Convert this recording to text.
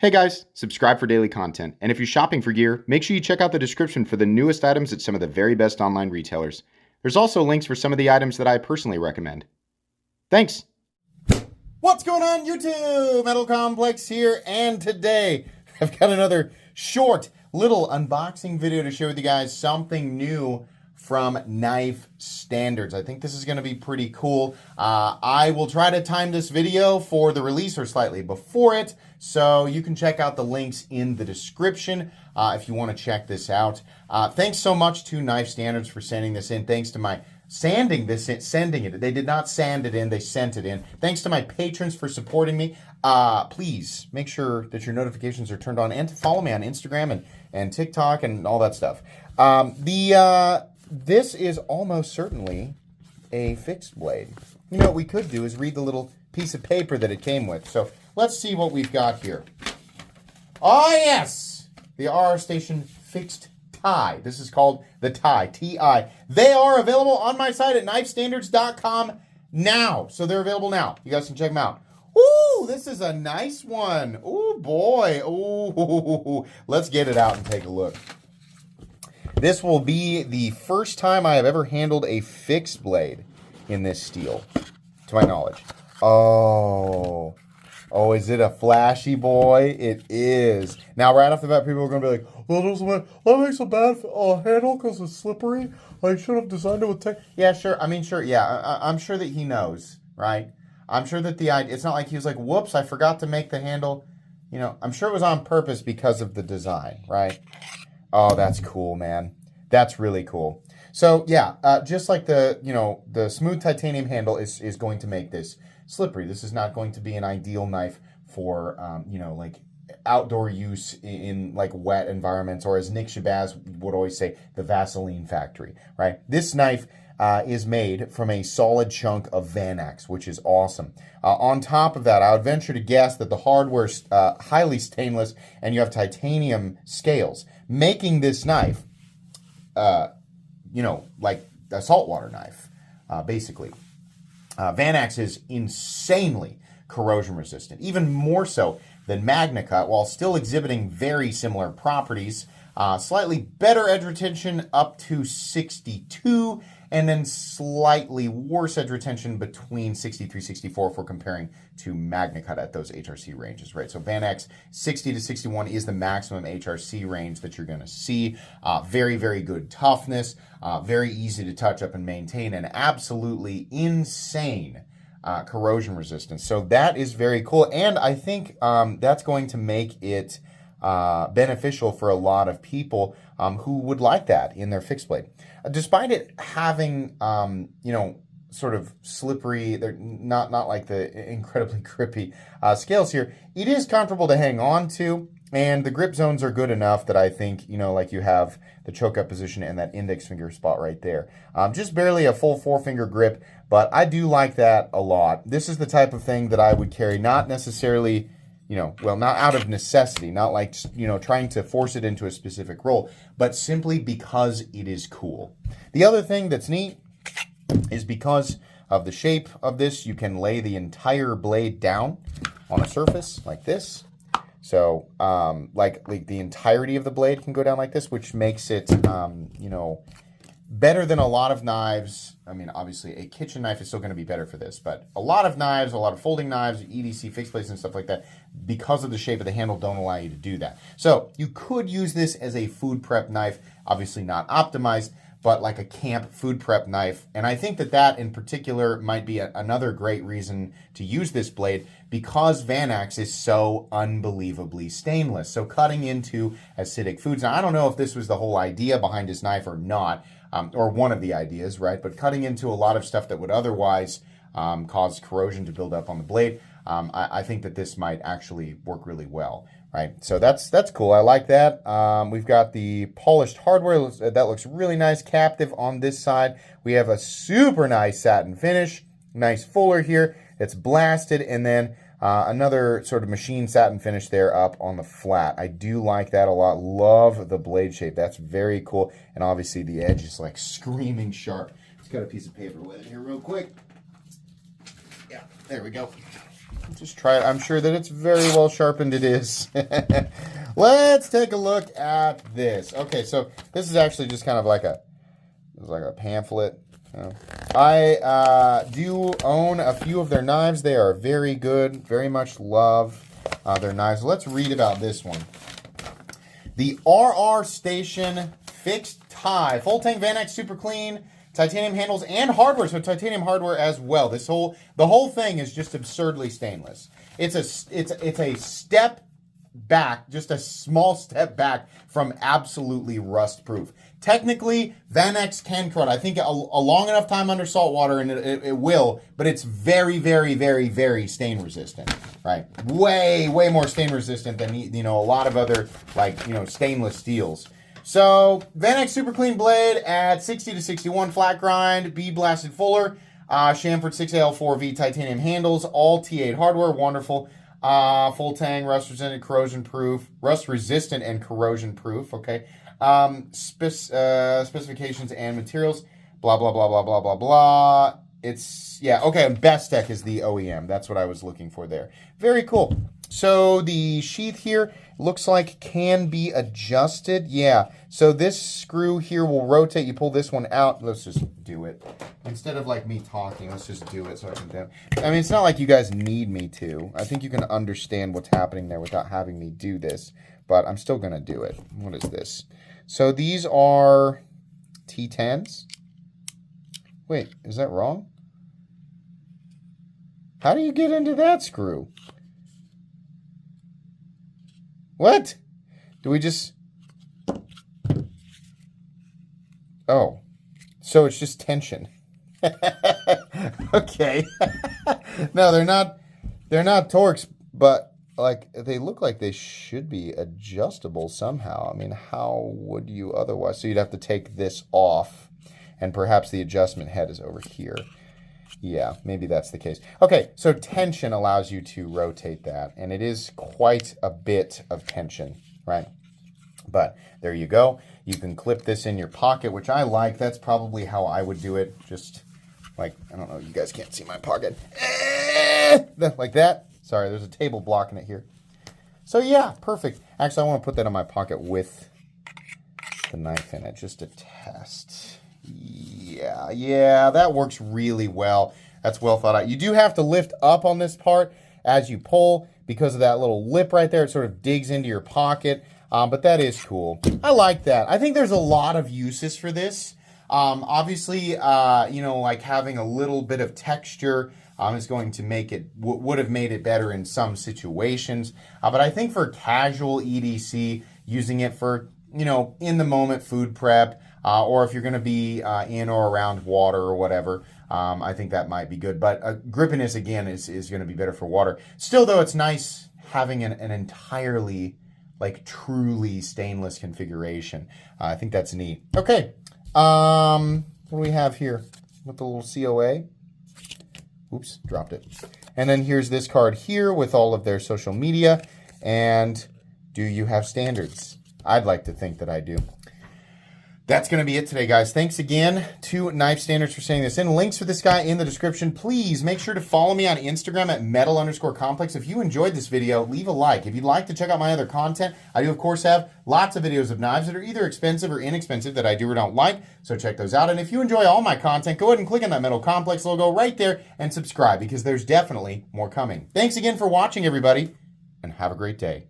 Hey guys, subscribe for daily content. And if you're shopping for gear, make sure you check out the description for the newest items at some of the very best online retailers. There's also links for some of the items that I personally recommend. Thanks! What's going on YouTube? Metal Complex here, and today I've got another short little unboxing video to share with you guys, something new from Knife Standards. I think this is going to be pretty cool. I will try to time this video for the release or slightly before it, so you can check out the links in the description if you want to check this out. Thanks so much to Knife Standards for sending this in. Thanks to my sending it. They did not sand it in, they sent it in. Thanks to my patrons for supporting me. Please make sure that your notifications are turned on and to follow me on Instagram and TikTok and all that stuff. This is almost certainly a fixed blade. You know what we could do is read the little piece of paper that it came with. So let's see what we've got here. Oh yes! The RR Station Fixed Tie. This is called the Tie, T-I. They are available on my site at knifestandards.com now. So they're available now. You guys can check them out. Ooh, this is a nice one. Ooh, boy. Ooh, let's get it out and take a look. This will be the first time I have ever handled a fixed blade in this steel, to my knowledge. Oh, is it a flashy boy? It is. Now, right off the bat, people are going to be like, well, that makes a bad handle because it's slippery. I should have designed it with tech. Yeah, sure. I mean, sure. Yeah, I'm sure that he knows, right? I'm sure that it's not like he was like, whoops, I forgot to make the handle. You know, I'm sure it was on purpose because of the design, right? Oh, that's cool, man. That's really cool. So yeah, just like the smooth titanium handle is going to make this slippery. This is not going to be an ideal knife for like outdoor use in like wet environments, or as Nick Shabazz would always say, the Vaseline factory, right? This knife is made from a solid chunk of Vanax, which is awesome. On top of that, I would venture to guess that the hardware is highly stainless, and you have titanium scales, making this knife, like a saltwater knife, basically. Vanax is insanely corrosion resistant, even more so than MagnaCut, while still exhibiting very similar properties. Slightly better edge retention up to 62, and then slightly worse edge retention between 63, 64 if we're comparing to MagnaCut at those HRC ranges, right? So Vanax 60 to 61 is the maximum HRC range that you're going to see. Very, very good toughness, very easy to touch up and maintain, and absolutely insane corrosion resistance. So that is very cool, and I think that's going to make it beneficial for a lot of people who would like that in their fixed blade. Despite it having, sort of slippery, they're not like the incredibly grippy scales here, it is comfortable to hang on to, and the grip zones are good enough that I think, like you have the choke up position and that index finger spot right there. Just barely a full forefinger grip, but I do like that a lot. This is the type of thing that I would carry, not necessarily, not out of necessity, not like, trying to force it into a specific role, but simply because it is cool. The other thing that's neat is because of the shape of this, you can lay the entire blade down on a surface like this. So, like the entirety of the blade can go down like this, which makes it, better than a lot of knives. I mean, obviously, a kitchen knife is still going to be better for this, but a lot of knives, a lot of folding knives, EDC fixed blades and stuff like that, because of the shape of the handle, don't allow you to do that. So you could use this as a food prep knife, obviously not optimized, but like a camp food prep knife. And I think that in particular might be another great reason to use this blade, because Vanax is so unbelievably stainless. So cutting into acidic foods. Now, I don't know if this was the whole idea behind his knife or not, or one of the ideas, right? But cutting into a lot of stuff that would otherwise cause corrosion to build up on the blade, I think that this might actually work really well, right? So that's cool. I like that. We've got the polished hardware. That looks really nice. Captive on this side. We have a super nice satin finish. Nice fuller here. It's blasted, and then another sort of machine satin finish there up on the flat. I do like that a lot. Love the blade shape. That's very cool. And obviously the edge is like screaming sharp. Let's cut a piece of paper with it here real quick. Yeah, there we go. Just try it. I'm sure that it's very well sharpened. It is. Let's take a look at this. Okay, so this is actually just kind of like a pamphlet. I do own a few of their knives. They are very good. Very much love their knives. Let's read about this one. The RR Station Fixed Tie. Full tank Van X Super Clean. Titanium handles and hardware. So titanium hardware as well. The whole thing is just absurdly stainless. It's a step back, just a small step back from absolutely rust proof. Technically, Van X can corrode. I think a long enough time under salt water and it will, but it's very, very, very, very stain resistant, right? Way, way more stain resistant than, a lot of other, stainless steels. So, Van X Super Clean blade at 60 to 61 flat grind, bead blasted fuller, chamfered 6AL4V titanium handles, all T8 hardware, wonderful. Full tang, rust resistant and corrosion proof, okay. Specifications and materials, blah, blah, blah, blah, blah, blah, blah. Bestech is the OEM. That's what I was looking for there. Very cool. So the sheath here looks like can be adjusted. Yeah, so this screw here will rotate. You pull this one out. Let's just do it. Instead of me talking, let's just do it so I can do it. I mean, it's not like you guys need me to. I think you can understand what's happening there without having me do this, but I'm still going to do it. What is this? So these are T10s. Wait, is that wrong? How do you get into that screw? What? Do we just... Oh. So it's just tension. Okay. No, they're not Torx, but they look like they should be adjustable somehow. I mean, how would you otherwise? So you'd have to take this off, and perhaps the adjustment head is over here. Yeah, maybe that's the case. Okay, so tension allows you to rotate that, and it is quite a bit of tension, right? But there you go. You can clip this in your pocket, which I like. That's probably how I would do it. Just I don't know, you guys can't see my pocket. Like that. Sorry, there's a table blocking it here. So yeah, perfect. Actually, I want to put that in my pocket with the knife in it, just to test. Yeah, that works really well. That's well thought out. You do have to lift up on this part as you pull because of that little lip right there. It sort of digs into your pocket, but that is cool. I like that. I think there's a lot of uses for this. Obviously, having a little bit of texture is going to make it, would have made it better in some situations. But I think for casual EDC, using it for, in the moment food prep, or if you're going to be in or around water or whatever, I think that might be good. But grippiness, again, is going to be better for water. Still, though, it's nice having an entirely, truly stainless configuration. I think that's neat. Okay. What do we have here? With the little COA. Oops, dropped it. And then here's this card here with all of their social media. And do you have standards? I'd like to think that I do. That's going to be it today, guys. Thanks again to Knife Standards for sending this in. Links for this guy in the description. Please make sure to follow me on Instagram at metal_complex. If you enjoyed this video, leave a like. If you'd like to check out my other content, I do, of course, have lots of videos of knives that are either expensive or inexpensive that I do or don't like, so check those out. And if you enjoy all my content, go ahead and click on that Metal Complex logo right there and subscribe, because there's definitely more coming. Thanks again for watching, everybody, and have a great day.